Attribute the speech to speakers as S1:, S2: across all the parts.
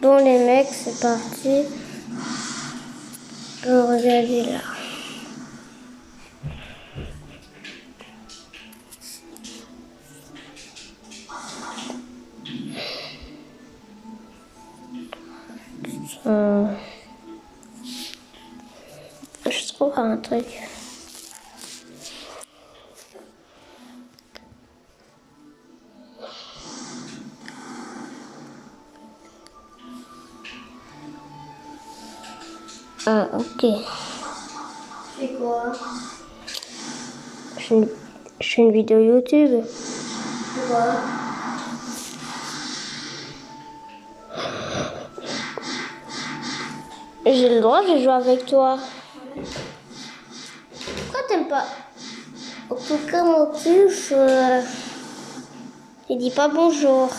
S1: Bon les mecs, c'est parti. Regardez là. Je trouve un truc. Ah, ok.
S2: C'est quoi?
S1: Je fais une vidéo YouTube.
S2: Pourquoi?
S1: J'ai le droit de jouer avec toi. Pourquoi t'aimes pas? En tout cas, mon puce, il dit pas bonjour.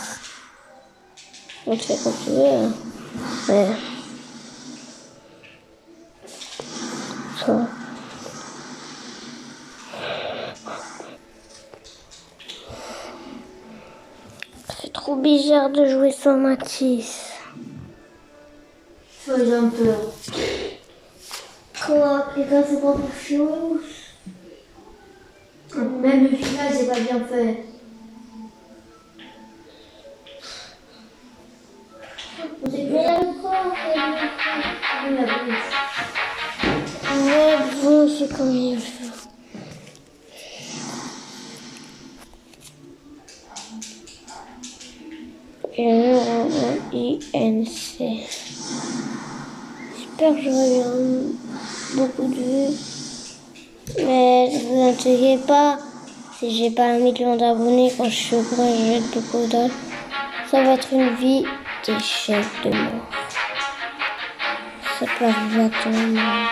S1: On te fait comme tu veux. Hein. Ouais. Ça. C'est trop bizarre de jouer sans Mathis.
S2: Sois un peu.
S1: Quoi? Quelqu'un c'est pas pour chose?
S2: Même le final, c'est pas bien fait.
S1: Mais encore,
S2: La bouche.
S1: ouais, bon, c'est comme il faut. INC. J'espère que j'aurai beaucoup de vues. Mais ne vous inquiétez pas, si j'ai pas 1 million d'abonnés quand je suis au point, je jette beaucoup d'âge. Ça va être une vie d'échec de mort. Ça peut arriver à tout le monde.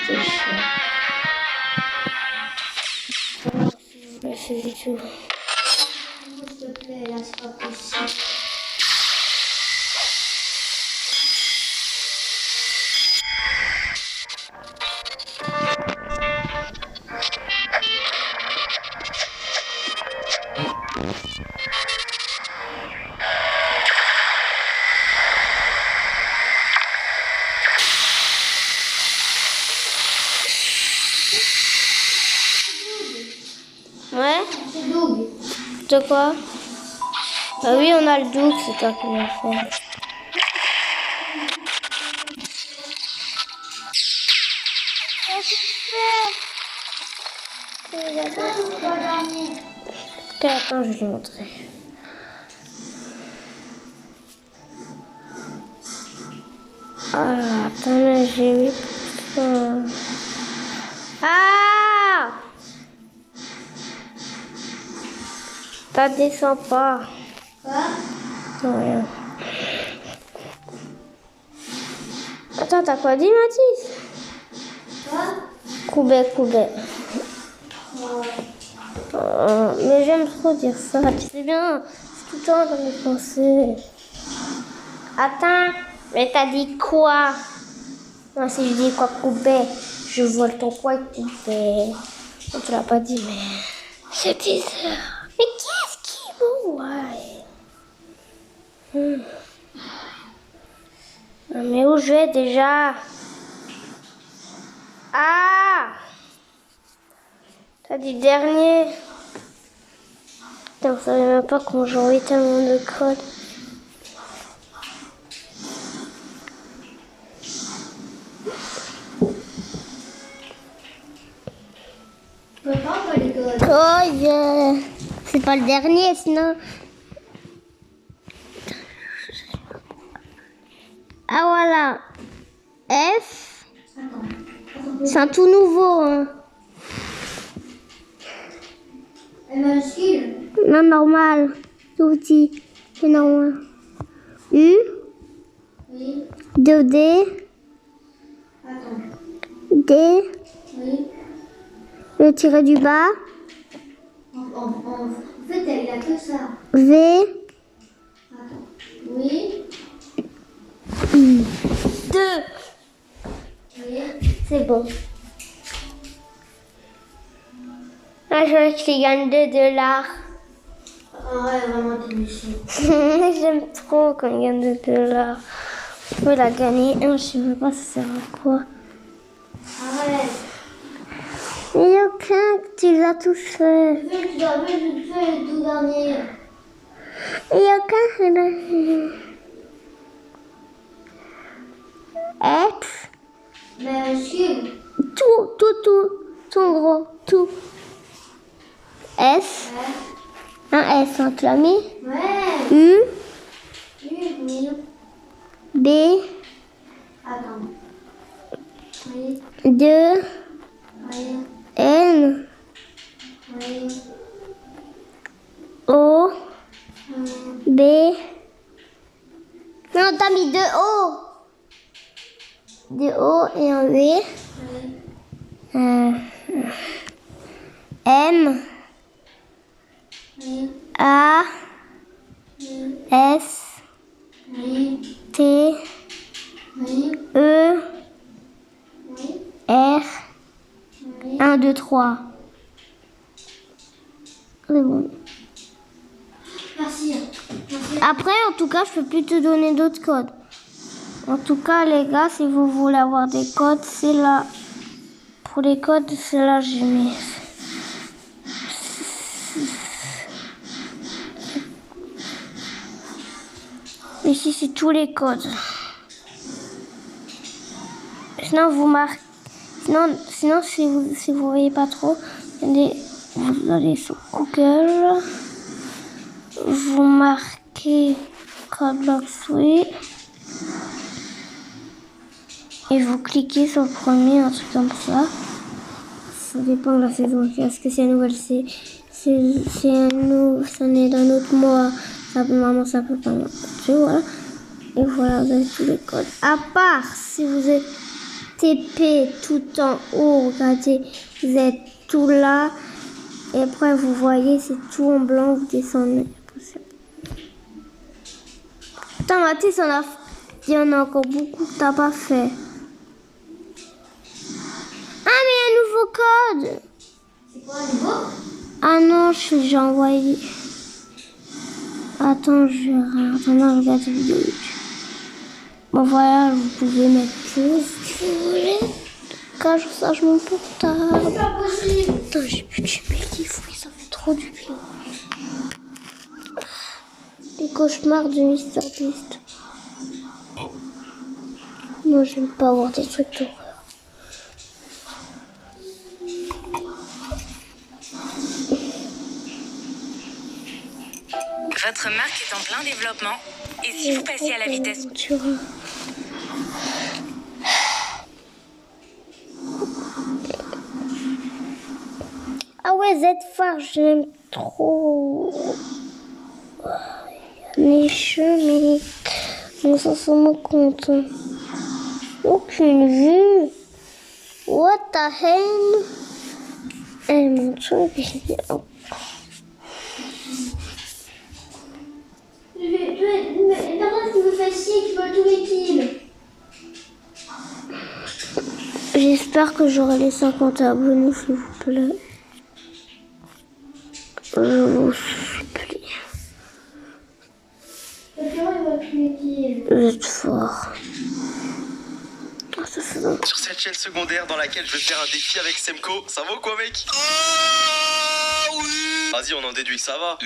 S1: D'échec. Je le fais du tout.
S2: S'il te plaît, là, c'est pas possible.
S1: Ouais?
S2: C'est Doug.
S1: De quoi? Ah oui, on a le doute, c'est toi qui l'as fait. Ok, attends, je vais lui montrer. Ah, attends, mais j'ai eu ça. Ah! Ça descend pas.
S2: Quoi?
S1: Non, rien. Attends, t'as quoi dit, Mathis?
S2: Quoi?
S1: Coubet. Mais j'aime trop dire ça, tu sais bien, c'est tout le temps dans mes pensées. Attends, mais t'as dit quoi? Non, si je dis quoi, Coubet, je vole ton quoi, Coubet. On te l'a pas dit, mais c'est 10 heures. Mais qu'est-ce qui m'envoie? Mais où je vais déjà? Ah! T'as dit dernier. Putain, vous savez même pas comment j'ai envie tellement de code.
S2: Tu peux pas envoyer les codes.
S1: Oh yeah. C'est pas le dernier sinon. Ah voilà. F. C'est un tout nouveau. Hein.
S2: Elle majuscule.
S1: Non, normal. Tout petit. C'est normal. U.
S2: Oui.
S1: 2D.
S2: Attends.
S1: D.
S2: Oui.
S1: Le tiré du bas.
S2: En fait, elle a que ça.
S1: V.
S2: Attends. Oui.
S1: 2.
S2: Oui.
S1: C'est bon. Ah, je veux qu'il gagne $2.
S2: ouais, vraiment, t'es méchant.
S1: J'aime trop quand il gagne des dollars. Il a gagné un, je sais même pas ça sert à quoi.
S2: Arrête.
S1: Mais il y a aucun que tu l'as tous fait.
S2: Tu dois faire le tout dernier.
S1: Il y a aucun. X.
S2: Mais suivre.
S1: Tout gros, tout. S.
S2: Ouais.
S1: Un S, hein, tu l'as mis.
S2: Ouais.
S1: U.
S2: Oui.
S1: B.
S2: Attends. Oui.
S1: 2.
S2: Oui.
S1: N.
S2: Oui.
S1: O.
S2: Oui.
S1: B. Non, t'as mis 2 O. 2 O et un B.
S2: Oui.
S1: M.
S2: Oui.
S1: A.
S2: Oui.
S1: S.
S2: Oui.
S1: T.
S2: Oui.
S1: E.
S2: Oui.
S1: R.
S2: Oui.
S1: 1, 2, 3. C'est bon.
S2: Merci. Merci.
S1: Après, en tout cas, je peux plus te donner d'autres codes. En tout cas, les gars, si vous voulez avoir des codes, c'est là. Pour les codes, c'est là que j'ai mis. Ici, c'est tous les codes. Sinon, vous marquez. Sinon, si vous voyez pas trop, vous allez sur Google. Vous marquez code Locksway. Et vous cliquez sur le premier, un truc comme ça. Ça dépend de la saison. Est-ce que c'est une nouvelle, c'est ça naît d'un autre mois. Ça peut vraiment, ça peut pas. Voilà. Et voilà, vous avez tous les codes. À part si vous êtes TP tout en haut, regardez, vous êtes tout là. Et après, vous voyez, c'est tout en blanc, vous descendez. Putain, Mathis, il y en a encore beaucoup que t'as pas fait. Ah, mais il y a un nouveau code.
S2: C'est quoi un nouveau?
S1: Ah non, j'ai envoyé. Attends, je regarde cette vidéo. Bon, voilà, vous pouvez mettre plus si vous voulez. Quand je charge mon portable.
S2: C'est pas possible.
S1: Putain, j'ai plus de mes livres, ça fait trop du bien. Les cauchemars de Mister Beast. Moi, j'aime pas avoir des trucs d'horreur.
S3: Votre marque est en plein développement et si vous passiez à la vitesse...
S1: Ah ouais, Z-Phare, j'aime trop. Les chemins, mais ça c'est mon compte. Aucune vue. What the hell? Eh, mon truc,
S2: Mais personne qui me fait chier, qui veut tous mes kills.
S1: j'espère que j'aurai les 50 abonnés, s'il vous plaît. Je vous supplie.
S2: Quelqu'un il veut tous mes kills.
S1: Vous êtes fort. Ah, ça fait longtemps.
S4: Sur cette chaîne secondaire dans laquelle je vais faire un défi avec Semco. Ça vaut quoi, mec? Oui. Vas-y, on en déduit, ça va.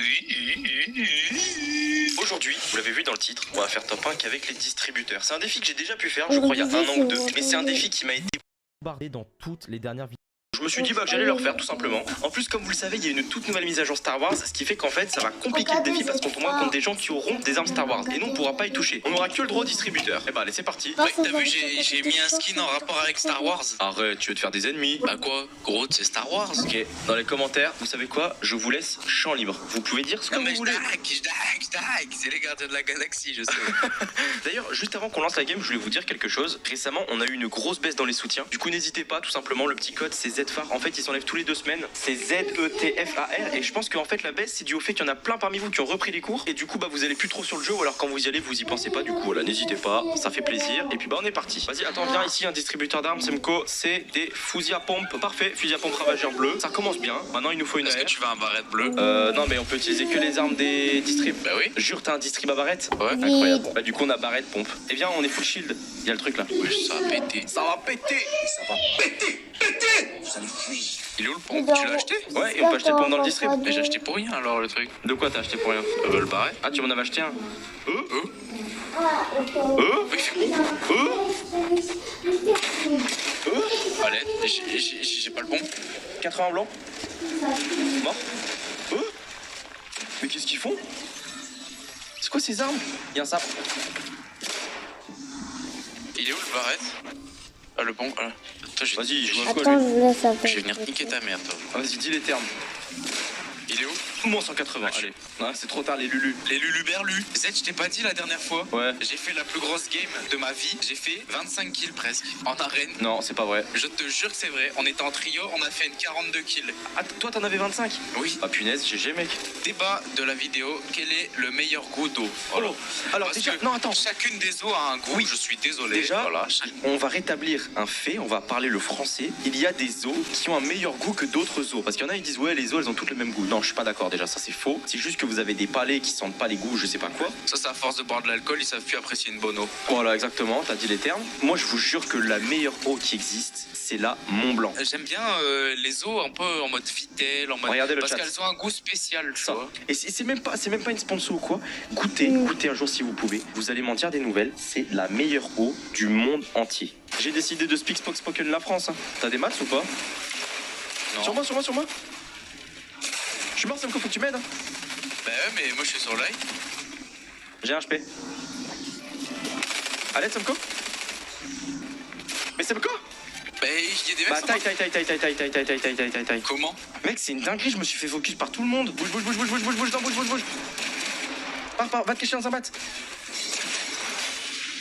S4: Aujourd'hui, vous l'avez vu dans le titre, on va faire top 1 qu'avec les distributeurs. C'est un défi que j'ai déjà pu faire, je crois, il y a un an ou deux. Mais c'est un défi qui m'a été
S5: bombardé dans toutes les dernières vidéos.
S4: Je me suis dit que j'allais le refaire tout simplement. En plus, comme vous le savez, il y a une toute nouvelle mise à jour Star Wars, ce qui fait qu'en fait, ça va compliquer le défi parce qu'on tombera contre des gens qui auront des armes Star Wars et nous on pourra pas y toucher. On aura que le droit au distributeur. Et bah allez, c'est parti.
S6: Ouais, t'as vu, j'ai mis un skin en rapport avec Star Wars.
S4: Arrête, tu veux te faire des ennemis?
S6: Bah quoi, gros, c'est Star Wars.
S4: Ok, dans les commentaires, vous savez quoi? Je vous laisse champ libre. Vous pouvez dire ce que
S6: Non mais
S4: vous voulez.
S6: je dague, c'est les gardiens de la galaxie, je sais.
S4: D'ailleurs, juste avant qu'on lance la game, je voulais vous dire quelque chose. Récemment, on a eu une grosse baisse dans les soutiens. Du coup, n'hésitez pas, tout simplement, le petit code c'est Z phare. En fait, ils s'enlèvent tous les 2 semaines. C'est ZETFAR. Et je pense qu'en fait, la baisse, c'est dû au fait qu'il y en a plein parmi vous qui ont repris les cours. Et du coup, bah, vous allez plus trop sur le jeu. Ou alors, quand vous y allez, vous y pensez pas. Du coup, voilà, n'hésitez pas. Ça fait plaisir. Et puis, bah, on est parti. Vas-y, attends, viens ici, un distributeur d'armes, Semco. C'est des fusils à pompe. Parfait, fusil à pompe ravageur bleu. Ça commence bien. Maintenant, il nous faut une
S6: Est-ce que
S4: AR.
S6: tu veux un barrette bleu?
S4: Non, mais on peut utiliser que les armes des distrib.
S6: Bah oui.
S4: Jure, t'as un distrib à barrette?
S6: Ouais.
S4: Incroyable. Bah, du coup, on a barrette, pompe. Eh bien, on est full shield. Il y a le truc là.
S6: Wesh, ça va péter.
S4: Ça va péter.
S6: Il est où le pompe? Tu l'as acheté?
S4: Ouais, et on peut acheter pompe dans le distrib.
S6: Mais j'ai acheté pour rien alors le truc.
S4: De quoi t'as acheté pour rien?
S6: Le barrette.
S4: Ah, tu m'en avais acheté un?
S6: Allez, j'ai pas le pompe.
S4: 80 blanc. Mort. Mais qu'est-ce qu'ils font? C'est quoi ces armes? Il y a un sabre.
S6: Il est où le barrette? Ah, le pompe. Ah. Attends,
S4: Vas-y, je vois quoi
S1: Attends,
S4: lui.
S1: je laisse un peu.
S6: Je vais venir niquer ta mère, toi.
S4: Ah, vas-y, dis les termes.
S6: Il est où?
S4: Moins 180, allez. Non, c'est trop tard, les Lulu.
S6: Les Luluberlu. Z, je t'ai pas dit la dernière fois.
S4: Ouais.
S6: J'ai fait la plus grosse game de ma vie. J'ai fait 25 kills presque. En arène.
S4: Non, c'est pas vrai.
S6: Je te jure que c'est vrai. On était en trio, on a fait une 42 kills.
S4: Ah, toi, t'en avais 25?
S6: Oui.
S4: Ah, punaise, GG, mec.
S6: Débat de la vidéo. Quel est le meilleur goût d'eau? Voilà.
S4: Alors,
S6: Parce
S4: déjà,
S6: que
S4: non, attends.
S6: chacune des eaux a un goût.
S4: Oui.
S6: Je suis désolé.
S4: Déjà,
S6: voilà.
S4: on va rétablir un fait, on va parler le français. Il y a des eaux qui ont un meilleur goût que d'autres eaux. Parce qu'il y en a, ils disent, ouais, les eaux, elles ont toutes le même goût. Non, je suis pas d'accord, déjà, ça c'est faux. C'est juste que vous avez des palais qui sentent pas les goûts, je sais pas quoi.
S6: Ça, c'est à force de boire de l'alcool, ils savent plus apprécier une bonne eau.
S4: Voilà, exactement, t'as dit les termes. Moi, je vous jure que la meilleure eau qui existe, c'est la Mont Blanc.
S6: J'aime bien les eaux un peu en mode Vitel, en mode.
S4: Regardez le
S6: parce
S4: chat.
S6: qu'elles ont un goût spécial, tu
S4: Ça.
S6: vois.
S4: Et c'est même pas une sponsor ou quoi. Goûtez un jour si vous pouvez. Vous allez m'en dire des nouvelles. C'est la meilleure eau du monde entier. J'ai décidé de speak spoken la France. Hein. T'as des maths ou pas?
S6: Non.
S4: Sur moi. Je suis mort, Semco, faut que tu m'aides. Hein.
S6: Bah ouais, mais moi je suis sur live.
S4: J'ai un HP. Allez, Semco. Mais Semco.
S6: Bah il y a des mecs.
S4: Bah
S6: sans
S4: taille.
S6: moi. Comment?
S4: Mec, c'est une dinguerie, je me suis fait focus par tout le monde. Bouge. Pars, va te cacher dans un bat.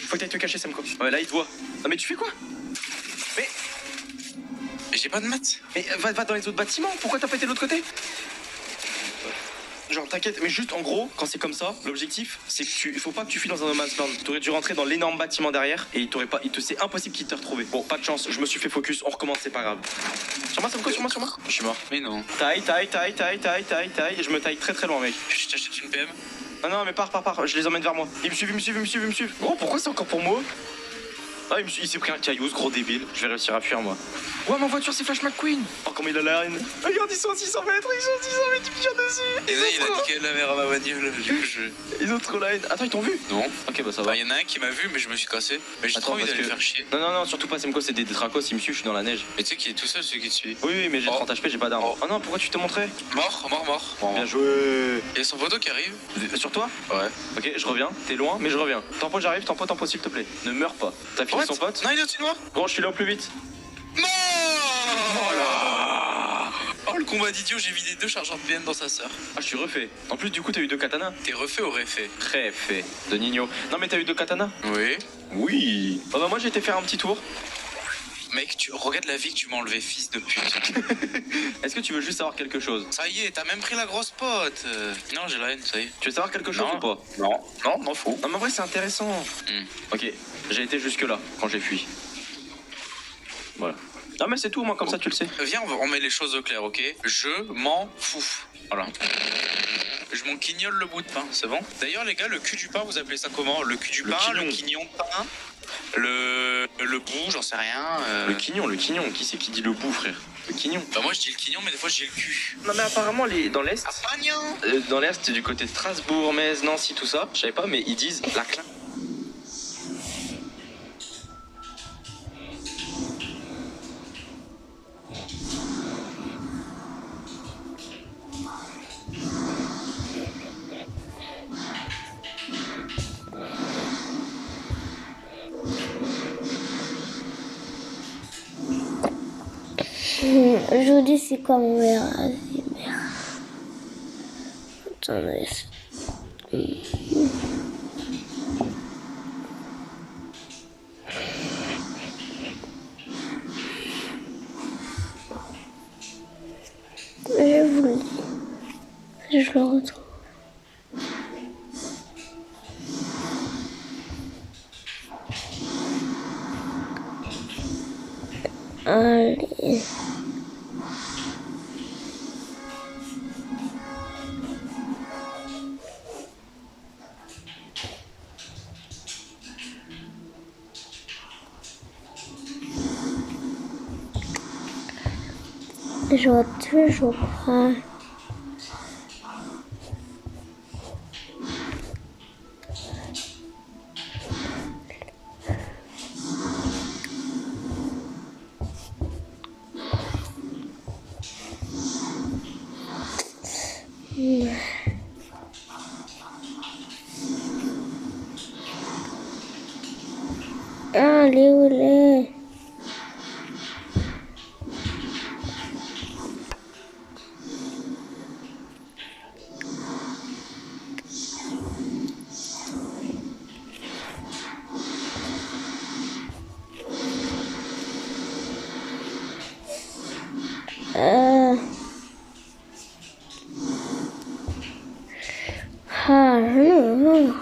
S4: Faut que t'ailles te cacher, Semco. Ouais, là, il te voit. Ah, mais tu fais quoi? Mais
S6: J'ai pas de maths.
S4: va dans les autres bâtiments. Pourquoi t'as pas été de l'autre côté? Genre, t'inquiète, mais juste en gros, quand c'est comme ça, l'objectif, c'est que il faut pas que tu fuis dans un no man's land. T'aurais dû rentrer dans l'énorme bâtiment derrière et c'est impossible qu'il te retrouve. Bon, pas de chance, je me suis fait focus, on recommence, c'est pas grave. Sur moi. Je suis mort.
S6: Mais non.
S4: Taille, je me taille très loin, mec.
S6: Je t'achète une PM.
S4: Non, mais pars, je les emmène vers moi. Ils me suivent. Oh, pourquoi c'est encore pour moi? Ah, il s'est pris un caillou, ce gros débile. Je vais réussir à fuir, moi. Ouais, ma voiture, c'est Flash McQueen. Oh, comment il a la haine. Regarde, ils sont à 600 mètres, tu me tires dessus.
S6: Et là, il a niqué la mère à ma bagnole. Du coup,
S4: Ils ont trop la haine. Attends, ils t'ont vu?
S6: Non.
S4: Ok, bah ça va.
S6: Il y en a un qui m'a vu, mais je me suis cassé. Mais j'ai
S4: Attends,
S6: trop envie
S4: parce
S6: d'aller
S4: que-
S6: faire chier.
S4: Non, surtout pas Semco, c'est des tracos, ils me suivent, je suis dans la neige.
S6: Mais tu sais qu'il est tout seul, celui qui te suit.
S4: Oui, mais j'ai
S6: Oh.
S4: 30 HP, j'ai pas d'arme.
S6: Oh.
S4: Oh non, pourquoi tu te montrais?
S6: Mort.
S4: Bien joué.
S6: Il y a son poteau qui arrive.
S4: Sur toi?
S6: Ouais.
S4: Ok, je reviens. T'es loin, mais je reviens. Tempo, j'arrive. Tempo, s'il te plaît. Ne meurs pas. T'as fini
S6: What?
S4: son pote?
S6: Non, il est au-dessus de moi.
S4: Gros, je suis là au plus vite.
S6: Non. Oh, le combat d'idiot, j'ai vidé 2 chargeurs de PM dans sa sœur.
S4: Ah, je suis refait. En plus, du coup, t'as eu 2 katanas.
S6: T'es refait ou refait?
S4: Très fait. De Nino. Non, mais t'as eu 2 katanas?
S6: Oui.
S4: Oui. Oh bah, moi, j'ai été faire un petit tour.
S6: Mec, tu regarde la vie que tu m'as enlevé, fils de pute.
S4: Est-ce que tu veux juste savoir quelque chose?
S6: Ça y est, t'as même pris la grosse pote. Non, j'ai la haine, ça y est.
S4: Tu veux savoir quelque chose
S6: Non.
S4: ou pas?
S6: Non, m'en fous.
S4: Non, mais en vrai, c'est intéressant. Ok, j'ai été jusque-là quand j'ai fui. Voilà. Non, mais c'est tout, moi, comme ça, tu le sais.
S6: Viens, on met les choses au clair, ok? Je m'en fous. Voilà. Je m'en quignole le bout de pain, c'est bon? D'ailleurs, les gars, le cul du pain, vous appelez ça comment? Le cul du
S4: Le
S6: pain,
S4: quignon.
S6: le quignon de pain, le bout, j'en sais rien.
S4: Le quignon. Qui c'est qui dit le bout, frère? Le quignon.
S6: Bah, moi, je dis le quignon, mais des fois, je dis le cul.
S4: Non, mais apparemment, dans l'Est,
S6: Ah, pagnon!
S4: dans l'Est, du côté de Strasbourg, Metz, Nancy, tout ça, je savais pas, mais ils disent la clin.
S1: Aujourd'hui, c'est quoi mon meilleur ASMR? Attendez. le retrouve. Allez. Je vois toujours pas. Allez, où il est? Ah non,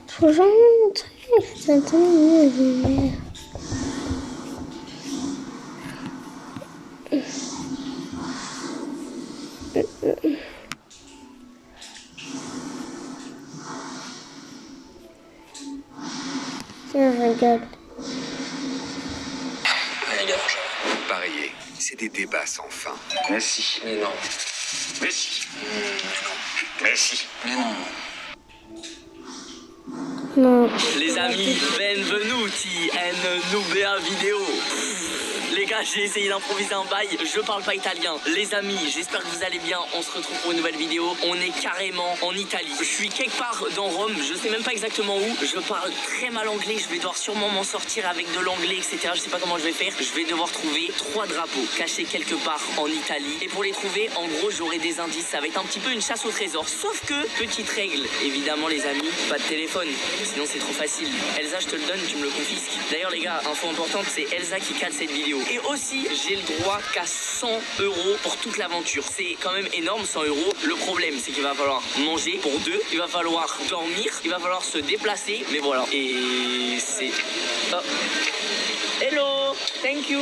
S1: faut jamais montrer, c'est tellement mieux. Tiens, regarde.
S7: Parier, c'est des débats sans fin.
S8: Mais si. Mais non. Mais si. Mais si. Mais non.
S1: Non.
S9: Les amis, benvenuti en nouvelle vidéo. Les gars, j'ai essayé d'improviser un bail, je parle pas italien. Les amis, j'espère que vous allez bien, on se retrouve pour une nouvelle vidéo. On est carrément en Italie. Je suis quelque part dans Rome, je sais même pas exactement où. Je parle très mal anglais, je vais devoir sûrement m'en sortir avec de l'anglais, etc. Je sais pas comment je vais faire. Je vais devoir trouver 3 drapeaux cachés quelque part en Italie. Et pour les trouver, en gros, j'aurai des indices. Ça va être un petit peu une chasse au trésor. Sauf que, petite règle, évidemment les amis, pas de téléphone. Sinon c'est trop facile. Elsa, je te le donne, tu me le confisques. D'ailleurs les gars, info importante, c'est Elsa qui cale cette vidéo. Et aussi, j'ai le droit qu'à 100 € pour toute l'aventure. C'est quand même énorme, 100 €. Le problème, c'est qu'il va falloir manger pour 2, il va falloir dormir, il va falloir se déplacer, mais voilà. Et c'est... Oh. Hello, thank you.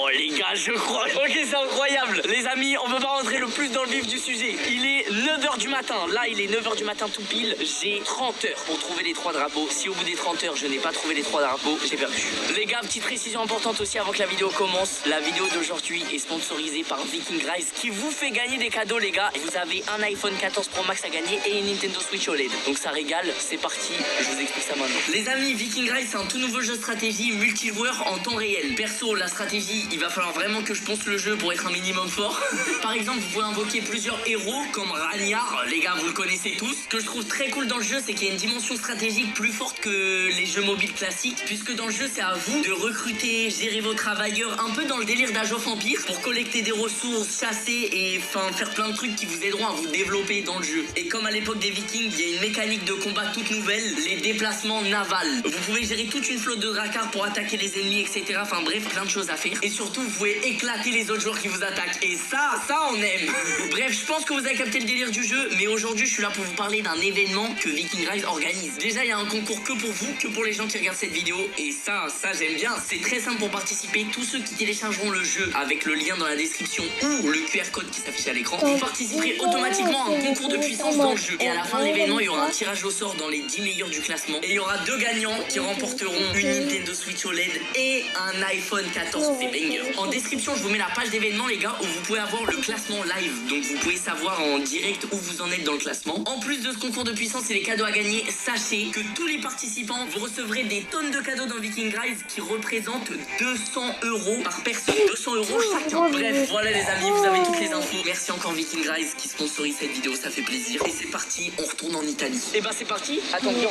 S9: Oh les gars, je crois. Ok, c'est incroyable. Les amis, on peut pas rentrer le plus dans le vif du sujet. Il est 9h du matin. Là, il est 9h du matin tout pile. J'ai 30 heures pour trouver les 3 drapeaux. Si au bout des 30 heures, je n'ai pas trouvé les 3 drapeaux, j'ai perdu. Les gars, petite précision importante aussi avant que la vidéo commence. La vidéo d'aujourd'hui est sponsorisée par Viking Rise qui vous fait gagner des cadeaux, les gars. Vous avez un iPhone 14 Pro Max à gagner et une Nintendo Switch OLED. Donc ça régale. C'est parti. Je vous explique ça maintenant. Les amis, Viking Rise, c'est un tout nouveau jeu de stratégie multijoueur en temps réel. Perso, la stratégie, il va falloir vraiment que je ponce le jeu pour être un minimum fort. Par exemple, vous pouvez invoquer plusieurs héros comme Ragnar, les gars, vous le connaissez tous. Ce que je trouve très cool dans le jeu, c'est qu'il y a une dimension stratégique plus forte que les jeux mobiles classiques, puisque dans le jeu, c'est à vous de recruter, gérer vos travailleurs, un peu dans le délire d'Age of Empires, pour collecter des ressources, chasser et faire plein de trucs qui vous aideront à vous développer dans le jeu. Et comme à l'époque des Vikings, il y a une mécanique de combat toute nouvelle, les déplacements navals. Vous pouvez gérer toute une flotte de dracars pour attaquer les ennemis, etc. Enfin bref, plein de choses à faire. Et surtout, vous pouvez éclater les autres joueurs qui vous attaquent. Et ça on aime. Bref, je pense que vous avez capté le délire du jeu, mais aujourd'hui, je suis là pour vous parler d'un événement que Viking Rise organise. Déjà, il y a un concours que pour vous, que pour les gens qui regardent cette vidéo. Et ça j'aime bien. C'est très simple pour participer. Tous ceux qui téléchargeront le jeu avec le lien dans la description ou le QR code qui s'affiche à l'écran, vous participerez automatiquement à un concours de puissance dans le jeu. Et à la fin de l'événement, il y aura un tirage au sort dans les 10 meilleurs du classement. Et il y aura 2 gagnants qui remporteront une Nintendo Switch OLED et un iPhone 14. C'est banger. En description, je vous mets la page d'événement, les gars, où vous pouvez avoir le classement live. Donc vous pouvez savoir en direct où vous en êtes dans le classement. En plus de ce concours de puissance et les cadeaux à gagner, sachez que tous les participants, vous recevrez des tonnes de cadeaux dans Viking Rise qui représentent 200 € par personne. 200 € chacun. Bref, voilà les amis, vous avez toutes les infos. Merci encore Viking Rise qui sponsorise cette vidéo, ça fait plaisir. Et c'est parti, on retourne en Italie. Et bah c'est parti. Attention,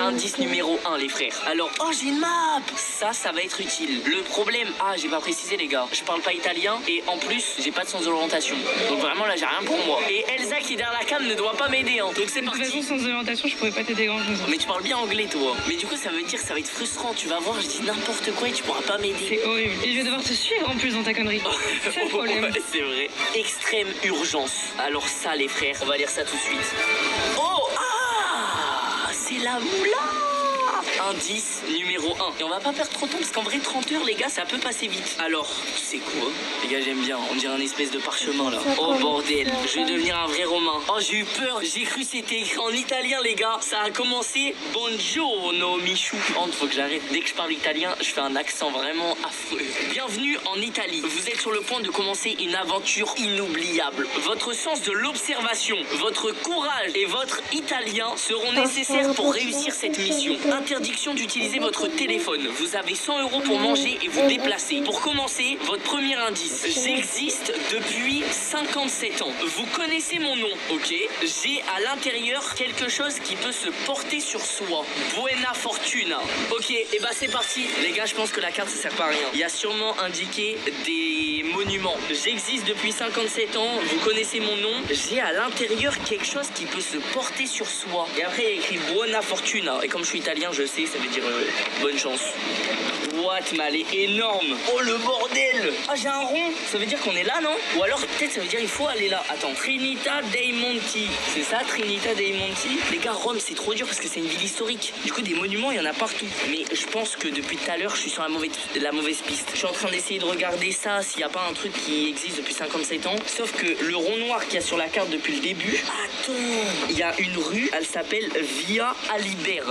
S9: indice numéro 1 les frères. Alors, oh j'ai une map. Ça va être utile. Le problème, j'ai pas précisé les gars, je parle pas italien et en plus j'ai pas de sens d'orientation. Donc vraiment là j'ai rien pour moi. Et Elsa qui est derrière la cam ne doit pas m'aider, hein. Donc c'est
S10: De toute
S9: parti.
S10: façon, sans orientation, je pourrais pas t'aider grand chose.
S9: Mais tu parles bien anglais, toi. Mais du coup, ça veut dire que ça va être frustrant. Tu vas voir, je dis n'importe quoi et tu pourras pas m'aider.
S10: C'est horrible. Et je vais devoir te suivre en plus dans ta connerie. C'est le problème.
S9: Ouais, c'est vrai. Extrême urgence. Alors ça, les frères, on va lire ça tout de suite. Oh, ah, c'est la moula. Indice numéro 1. Et on va pas perdre trop de temps parce qu'en vrai 30 heures les gars ça peut passer vite. Alors c'est quoi? Les gars j'aime bien, on dirait un espèce de parchemin là. Oh bordel, je vais devenir un vrai romain. Oh j'ai eu peur, j'ai cru c'était écrit en italien les gars. Ça a commencé Buongiorno Michou. Oh faut que j'arrête, dès que je parle italien je fais un accent vraiment affreux. Bienvenue en Italie. Vous êtes sur le point de commencer une aventure inoubliable. Votre sens de l'observation, votre courage et votre italien seront nécessaires pour réussir cette mission. Interdiction d'utiliser votre téléphone. Vous avez 100 € pour manger et vous déplacer. Pour commencer, votre premier indice. J'existe depuis 57 ans. Vous connaissez mon nom, ok? J'ai à l'intérieur quelque chose qui peut se porter sur soi. Buena fortuna. Ok, et bah c'est parti. Les gars, je pense que la carte ça sert pas à rien. Il y a sûrement indiqué des monuments. J'existe depuis 57 ans. Vous connaissez mon nom. J'ai à l'intérieur quelque chose qui peut se porter sur soi. Et après, il y a écrit Buena fortuna. Et comme je suis italien, je sais, ça veut dire bonne chance. What, mais elle est énorme. Oh le bordel. Ah j'ai un rond. Ça veut dire qu'on est là, non? Ou alors peut-être ça veut dire il faut aller là. Attends, Trinita dei Monti. C'est ça, Trinita dei Monti? Les gars, Rome c'est trop dur parce que c'est une ville historique. Du coup des monuments il y en a partout. Mais je pense que depuis tout à l'heure je suis sur la mauvaise piste. Je suis en train d'essayer de regarder ça, s'il n'y a pas un truc qui existe depuis 57 ans. Sauf que le rond noir qu'il y a sur la carte depuis le début. Attends, il y a une rue, elle s'appelle Via Alibert.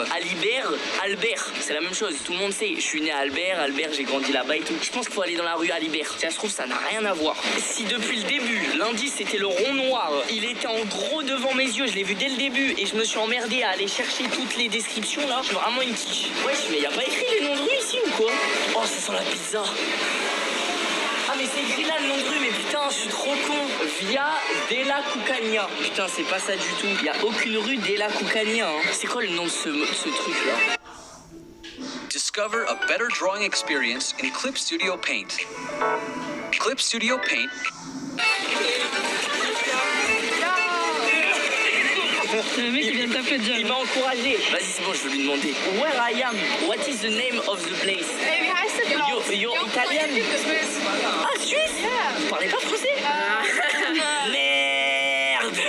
S9: Albert, c'est la même chose, tout le monde sait. Je suis né à Albert, j'ai grandi là-bas et tout. Je pense qu'il faut aller dans la rue Alibert. Si ça se trouve, ça n'a rien à voir. Si depuis le début, l'indice c'était le rond noir, il était en gros devant mes yeux, je l'ai vu dès le début et je me suis emmerdé à aller chercher toutes les descriptions là, je suis vraiment une quiche. Wesh, mais y a pas écrit les noms de rue ici ou quoi? Oh, ça sent la pizza. Ah mais c'est écrit là le nom de rue, mais putain je suis trop con. Via della Cucagna. Putain c'est pas ça du tout. Il y a aucune rue della Cucagna, hein. C'est quoi le nom de ce truc là?
S11: Discover a better drawing experience in Clip Studio Paint. Clip Studio Paint.
S10: Le mec il vient de t'applaudir.
S9: Il m'a encouragé. Vas-y c'est bon, je vais lui demander. Where I am? What is the name of the place? You're Italian? Ah Suisse? Vous parlez pas français? Merde.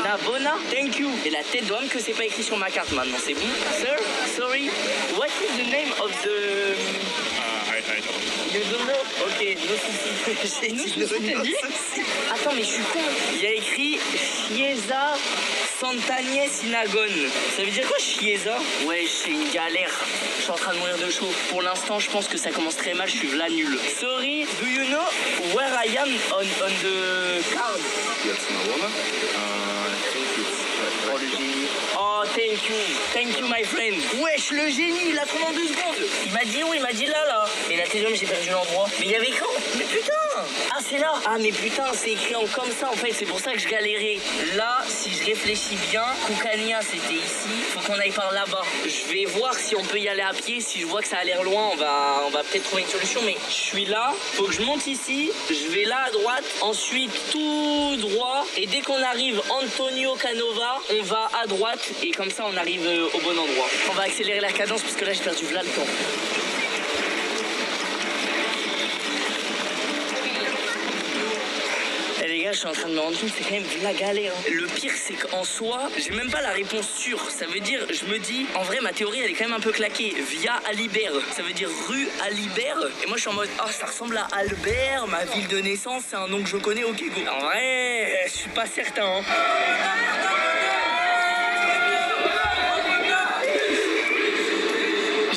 S9: Navona? Thank you. Et la tête d'homme que c'est pas écrit sur ma carte maintenant, c'est bon? Sir? Sorry? What is the name of the... You don't know? Ok, no souci. Attends, mais je suis con. Il y a écrit Chiesa Sant'Agnès Sinagone. Ça veut dire quoi, Chiesa? Ouais, c'est une galère. Je suis en train de mourir de chaud. Pour l'instant, je pense que ça commence très mal. Je suis là nul. Sorry, do you know where I am on the card?
S12: That's Navona. I think it's
S9: Oh, le génie. Oh, thank you, my friend. Wesh, le génie, il a trouvé en 2 secondes. Il m'a dit où? Il m'a dit là. Et la télé, j'ai perdu l'endroit. Mais il y avait quand? Mais putain. Ah, c'est là. Ah, mais putain, c'est écrit en comme ça, en fait. C'est pour ça que je galérais. Là, si je réfléchis bien, Cucagna, c'était ici. Faut qu'on aille par là-bas. Je vais voir si on peut y aller à pied. Si je vois que ça a l'air loin, on va peut-être trouver une solution. Mais je suis là. Faut que je monte ici. Je vais là à droite. Ensuite, tout droit. Et dès qu'on arrive Antonio Canova, on va à droite. Et comme ça, on arrive au bon endroit. On va accélérer la cadence parce que là, j'ai perdu là le temps. Eh les gars, je suis en train de me rendre compte, c'est quand même de la galère. Hein. Le pire, c'est qu'en soi, j'ai même pas la réponse sûre. Ça veut dire, je me dis, en vrai, ma théorie, elle est quand même un peu claquée. Via Alibert, ça veut dire rue Alibert. Et moi, je suis en mode, oh, ça ressemble à Albert, ma ville de naissance, c'est un nom que je connais, ok, go. En vrai, je suis pas certain. Hein.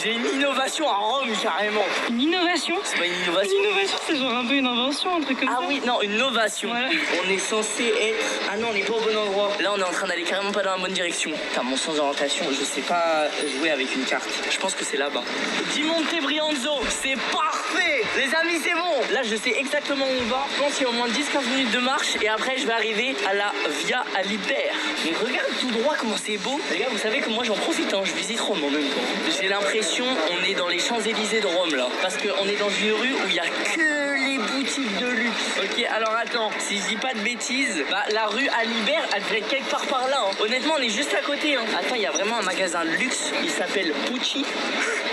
S9: J'ai une innovation à Rome, carrément.
S10: Une innovation?
S9: C'est pas une innovation.
S10: Une innovation, c'est genre un peu une invention, un truc comme ça.
S9: Ah oui, non, une novation. Voilà. On est censé être... Ah non, on n'est pas au bon endroit. Là, on est en train d'aller carrément pas dans la bonne direction. Putain, mon sens d'orientation, je sais pas jouer avec une carte. Je pense que c'est là-bas. Di Monte Brianzo, c'est parfait. Les amis, c'est bon. Là, je sais exactement où on va. Je pense qu'il y a au moins 10-15 minutes de marche. Et après, je vais arriver à la Via Alibert. Mais regarde tout droit comment c'est beau. Les gars, vous savez que moi, j'en profite. Hein. Je visite Rome en même temps. J'ai l'impression on est dans les Champs-Élysées de Rome, là. Parce qu'on est dans une rue où il y a que les boutique de luxe. Ok, alors attends, si je dis pas de bêtises, bah la rue Alibert, elle devrait être quelque part par là. Hein. Honnêtement, on est juste à côté. Hein. Attends, il y a vraiment un magasin de luxe. Il s'appelle Gucci.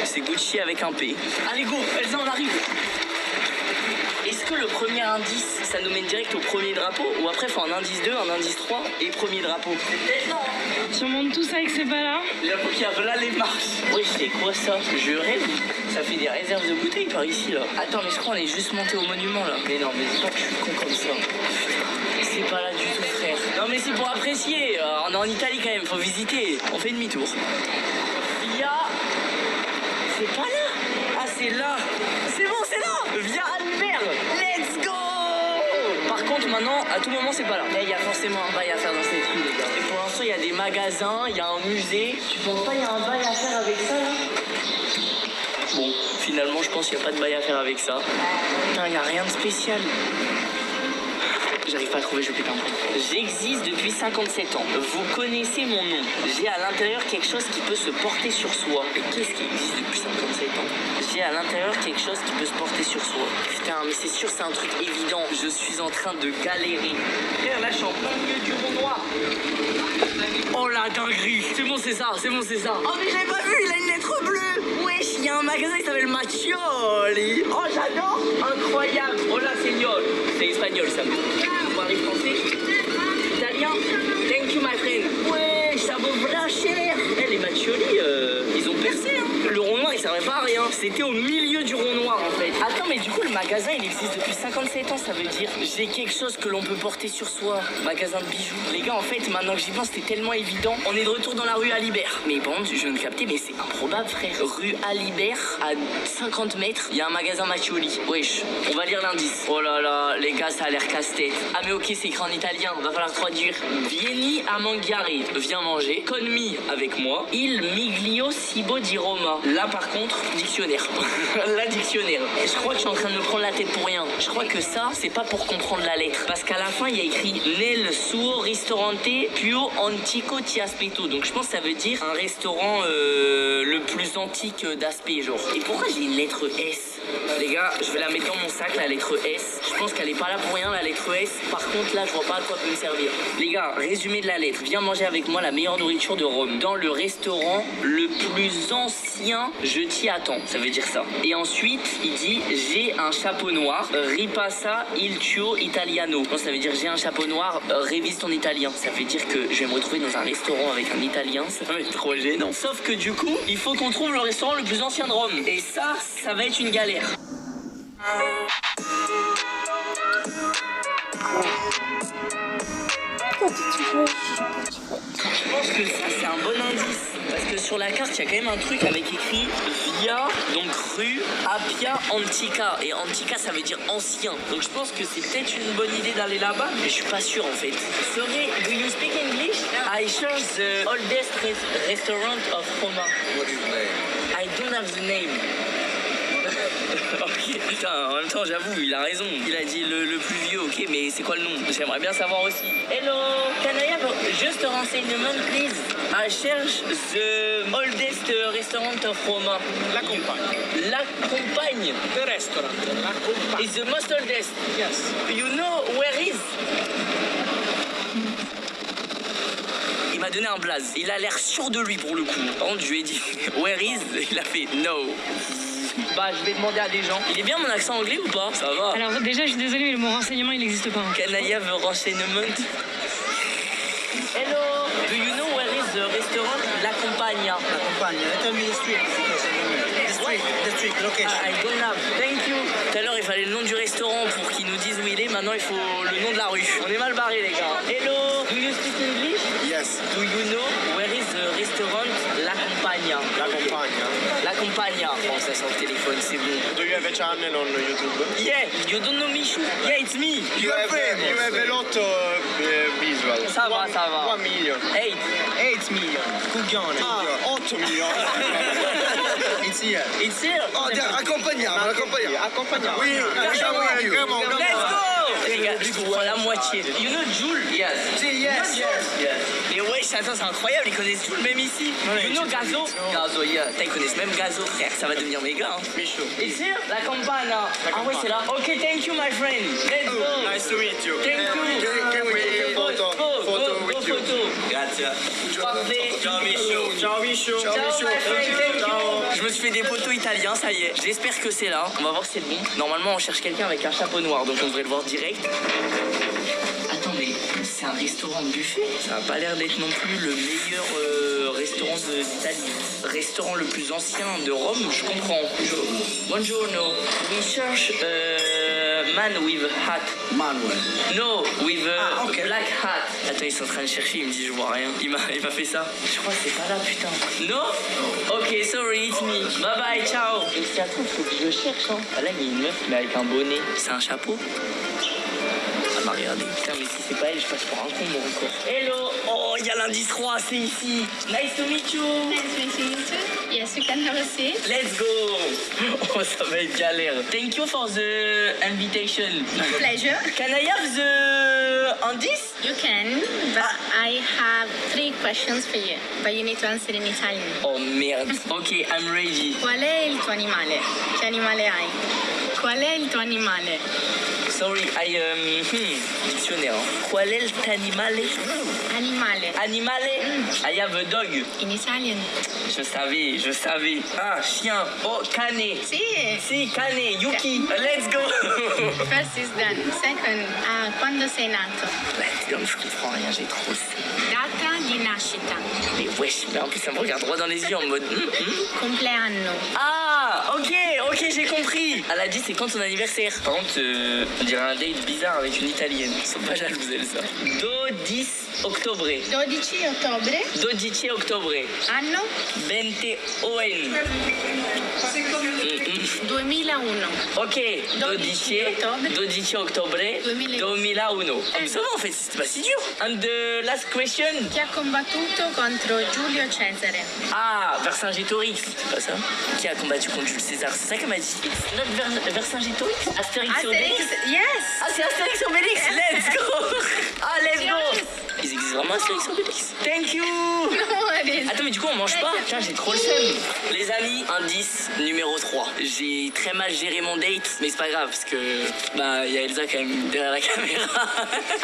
S9: C'est Gucci avec un P. Allez, go, Elsa, on arrive. Est-ce que le premier indice, ça nous mène direct au premier drapeau? Ou après, faut un indice 2, un indice 3 et premier drapeau? Non.
S10: Si on monte tout ça et que c'est pas là.
S9: J'avoue qu'il y a là les marches. Oui, c'est quoi ça? Je rêve. Ça fait des réserves de bouteilles par ici, là. Attends, mais je crois qu'on est juste monté au monument, là. Mais non, mais dis pas que je suis con comme ça. C'est pas là du tout, frère. Non, mais c'est pour apprécier. On est en Italie quand même, faut visiter. On fait demi-tour. Via... C'est pas là. Ah, c'est là. C'est bon, c'est là. Via Albert. Let's go. Par contre, maintenant, à tout moment, c'est pas là. Il y a forcément un bail à faire dans cette rue, les gars. Et pour l'instant, il y a des magasins, il y a un musée. Tu penses pas qu'il y a un bail à faire avec ça, là? Bon, finalement, je pense qu'il n'y a pas de bail à faire avec ça. Putain, il n'y a rien de spécial. J'arrive pas à trouver, je vais péter un plomb. J'existe depuis 57 ans. Vous connaissez mon nom. J'ai à l'intérieur quelque chose qui peut se porter sur soi. Mais qu'est-ce qui existe depuis 57 ans? J'ai à l'intérieur quelque chose qui peut se porter sur soi. Putain, mais c'est sûr, c'est un truc évident. Je suis en train de galérer. Frère, là, je suis en plein milieu du rond noir. Oh la dinguerie. C'est bon, c'est ça, c'est bon, c'est ça. Oh, mais j'avais pas vu, il a une lettre bleue. Wesh, il y a un magasin qui s'appelle Macchioli. Oh, j'adore. Incroyable. Hola, señor. C'est espagnol, ça. Vous parlez français? Italien? Thank you, my friend. Ouais, ça vaut vraiment cher. Eh, les Macchioli, ils ont percé, hein. Le rond noir, il servait pas à rien. C'était au milieu du rond noir, en fait. Attends, mais du coup, le magasin, il existe depuis 57 ans, ça veut dire j'ai quelque chose que l'on peut porter sur soi. Magasin de bijoux. Les gars, en fait, maintenant que j'y pense, c'était tellement évident. On est de retour dans la rue Alibert. Mais bon, je viens de capter, mais c'est improbable, frère. Rue Alibert, à 50 mètres, il y a un magasin Macchioli. Wesh, on va lire l'indice. Oh là là, les gars, ça a l'air casse-tête. Ah, mais ok, c'est écrit en italien, va falloir traduire. Vieni a mangiare, viens manger. Con me, avec moi. Il miglio cibo di Roma. Là, par contre, dictionnaire. Là, dictionnaire. Je crois que je suis en train de me prendre la tête pour rien. Je crois que ça, c'est pas pour comprendre la lettre. Parce qu'à la fin, il y a écrit Nel suo ristorante più antico ti aspetto. Donc, je pense que ça veut dire un restaurant le plus antique d'aspect, genre. Et pourquoi j'ai une lettre S? Les gars, je vais la mettre dans mon sac, la lettre S. Je pense qu'elle est pas là pour rien, la lettre S. Par contre, là, je vois pas à quoi peut me servir. Les gars, résumé de la lettre. Viens manger avec moi la meilleure nourriture de Rome. Dans le restaurant le plus ancien, je t'y attends. Ça veut dire ça. Et ensuite, il dit j'ai un chapeau noir. Ripassa il tuo italiano. Bon, ça veut dire j'ai un chapeau noir. Révise ton italien. Ça veut dire que je vais me retrouver dans un restaurant avec un italien. Ça va être trop gênant. Sauf que du coup, il faut qu'on trouve le restaurant le plus ancien de Rome. Et ça va être une galère. Je pense que ça c'est un bon indice parce que sur la carte il y a quand même un truc avec écrit via, donc rue Appia Antica, et Antica ça veut dire ancien, donc je pense que c'est peut-être une bonne idée d'aller là-bas, mais je suis pas sûr en fait. Sorry, do you speak English? I search the oldest restaurant of Roma.
S12: What is the name?
S9: I don't have the name. Ok, putain, en même temps, j'avoue, il a raison. Il a dit le plus vieux, ok, mais c'est quoi le nom? J'aimerais bien savoir aussi. Hello, can I have just a renseignement, please? I cherche the oldest restaurant of Roma.
S13: La Compagne.
S9: La Compagne?
S13: The restaurant. La Compagne.
S9: It's the most oldest?
S13: Yes.
S9: You know where is? Il m'a donné un blaze. Il a l'air sûr de lui pour le coup. Par contre, je lui ai dit where is? Il a fait no. Bah, je vais demander à des gens. Il est bien mon accent anglais ou pas? Ça va.
S10: Alors déjà, je suis désolée, mais le mot renseignement, il n'existe pas.
S9: Can I have a renseignement? Hello, do you know where is the restaurant La Compagna?
S13: La Compagne. Tell me the street. The street, location.
S9: I don't have. Thank you. Tout à l'heure, il fallait le nom du restaurant pour qu'il nous dise où il est. Maintenant, il faut le nom de la rue. On est mal barré, les gars. Hello, do you speak English?
S12: Yes.
S9: Do you know where is the restaurant La Compagna?
S12: La Compagne.
S9: La Compagna. Bon, ça sur le téléphone, c'est bon.
S12: Do you have a channel on YouTube?
S9: Yeah, you don't know Michou? Yeah, it's me.
S12: You have a lot of visual.
S9: Ça va, ça va.
S12: 1 million.
S9: 8 million.
S13: Coglione.
S12: Ah, 8 milioni.
S13: It's here.
S9: It's here.
S13: Oh, accompagniamo. Oui,
S9: Let's go. Les gars, je comprends la moitié. You know Jules? Yes.
S13: Yes.
S9: Mais wesh, attends, c'est incroyable, ils connaissent Jules même ici. You know Gazo? Gazo, yeah. Ils connaissent même Gazo, frère, ça va devenir méga. Hein. It's here? La campana. Ah ouais, c'est là. Ok, thank you, my friend. Let's go.
S12: Nice to meet you.
S9: Thank you.
S12: Can we take a photo?
S9: Go, photo. Grazie. Parfait.
S12: Ciao Michou.
S9: Ciao, my friend, thank you. Je me suis fait des poteaux italiens, ça y est. J'espère que c'est là. On va voir si c'est bon. Normalement, on cherche quelqu'un avec un chapeau noir, donc on devrait le voir direct. Attends, mais c'est un restaurant de buffet? Ça a pas l'air d'être non plus le meilleur restaurant d'Italie. Restaurant le plus ancien de Rome, je comprends. Buongiorno. We search man with hat.
S13: Manuel.
S9: No, with black hat. Attends, ils sont en train de chercher, il me dit je vois rien. Il m'a fait ça. Je crois que c'est pas là, putain. No? Ok, sorry, it's me. Bye bye, ciao. Et c'est à toi, faut que je cherche, hein. Ah là, il y a une meuf, mais avec un bonnet. C'est un chapeau? Elle m'a regardé. Putain, mais si c'est pas elle, je passe pour un con, mon encore. Hello. Oh, il y a l'indice 3, c'est ici. Nice to meet you.
S10: Nice to meet you too. Yes, you can have a seat.
S9: Let's go. Oh, ça va être galère. Thank you for the invitation.
S10: Pleasure.
S9: Can I have the indice?
S10: You can, but I have 3 questions for you, but you need to answer in Italian.
S9: Oh merde. Ok, I'm ready.
S10: Qual è il tuo animale? Che animale hai? Qual è il tuo animale?
S9: Sorry, dictionnaire. Qual è il tuo animale?
S10: Animale.
S9: Animale? I have a dog.
S10: In Italian.
S9: Je savais. Ah, chien. Oh, cane.
S10: Si,
S9: cane. Yuki. Let's go.
S10: First is done. Second, quando sei nato?
S9: Je comprends rien, j'ai trop
S10: Data di nascita.
S9: Mais wesh, mais en plus ça me regarde droit dans les yeux en mode...
S10: Compleanno.
S9: Ah, ok, j'ai compris. Elle a dit c'est quand ton anniversaire. Par contre, on dirait un date bizarre avec une italienne. Ils sont pas jalouses elles, ça. 12 ottobre. 12 ottobre.
S10: Anno?
S9: 21.
S10: 2001.
S9: Ok, 12 ottobre 2001. Oh, mais ça va en fait, c'était pas si dur. And the last question.
S10: Chi ha combattuto contro Giulio Cesare?
S9: Ah, Vercingétorix, c'est pas ça? Qui a combattu contre Jules César? C'est ça qu'elle m'a dit. It's not Vercingétorix? Astérix et Obélix?
S10: Yes.
S9: Ah, c'est Astérix et Obélix. Let's go. Ah, let's go. Ils existent vraiment Astérix et Obélix? Thank you. Attends, mais du coup on mange pas? Tiens, j'ai trop le seum. Les amis, indice numéro 3. J'ai très mal géré mon date, mais c'est pas grave parce que bah y a Elsa quand même derrière la caméra.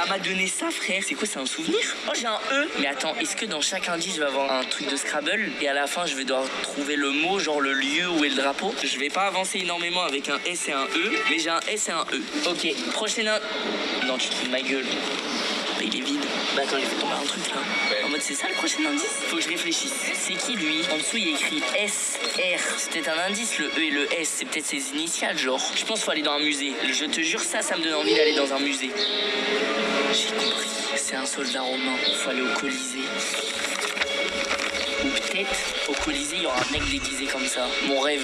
S9: Elle m'a donné ça, frère. C'est quoi, c'est un souvenir? Oh, j'ai un E. Mais attends, est-ce que dans chaque indice je vais avoir un truc de Scrabble et à la fin je vais devoir trouver le mot, genre le lieu où est le drapeau? Je vais pas avancer énormément avec un S et un E, mais j'ai un S et un E. Ok, prochain indice. Non, tu te fous de ma gueule. Il est vide. Bah attends, il faut tomber un truc là. En mode c'est ça le prochain indice? Faut que je réfléchisse. C'est qui lui? En dessous il y a écrit SR. C'est peut-être un indice, le E et le S. C'est peut-être ses initiales genre. Je pense qu'il faut aller dans un musée. Je te jure, ça me donne envie d'aller dans un musée. J'ai compris. C'est un soldat romain. Faut aller au Colisée. Ou peut-être au Colisée il y aura un mec déguisé comme ça. Mon rêve.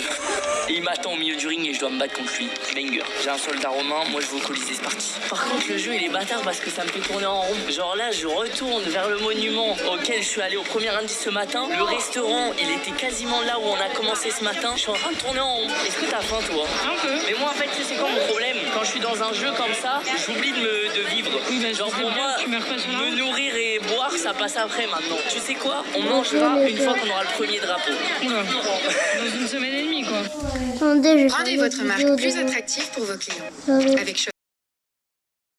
S9: Et il m'attend au milieu du ring et je dois me battre contre lui. Banger. J'ai un soldat romain, moi je vais au Colisée, c'est parti. Par contre le jeu il est bâtard parce que ça me fait tourner en rond. Genre là je retourne vers le monument auquel je suis allé au premier indice ce matin. Le restaurant il était quasiment là où on a commencé ce matin. Je suis en train de tourner en rond. Est-ce que t'as faim toi?
S10: Un peu.
S9: Mais moi en fait tu sais quoi mon problème? Quand je suis dans un jeu comme ça, j'oublie de vivre.
S10: Oui, bah,
S9: genre pour moi, me nourrir et boire ça passe après maintenant. Tu sais quoi? On mangera une fois qu'on aura le premier drapeau.
S10: Oula. Dans une semaine et demie quoi.
S1: Attendez, je
S14: Rendez votre marque plus attractive pour vos clients. Avec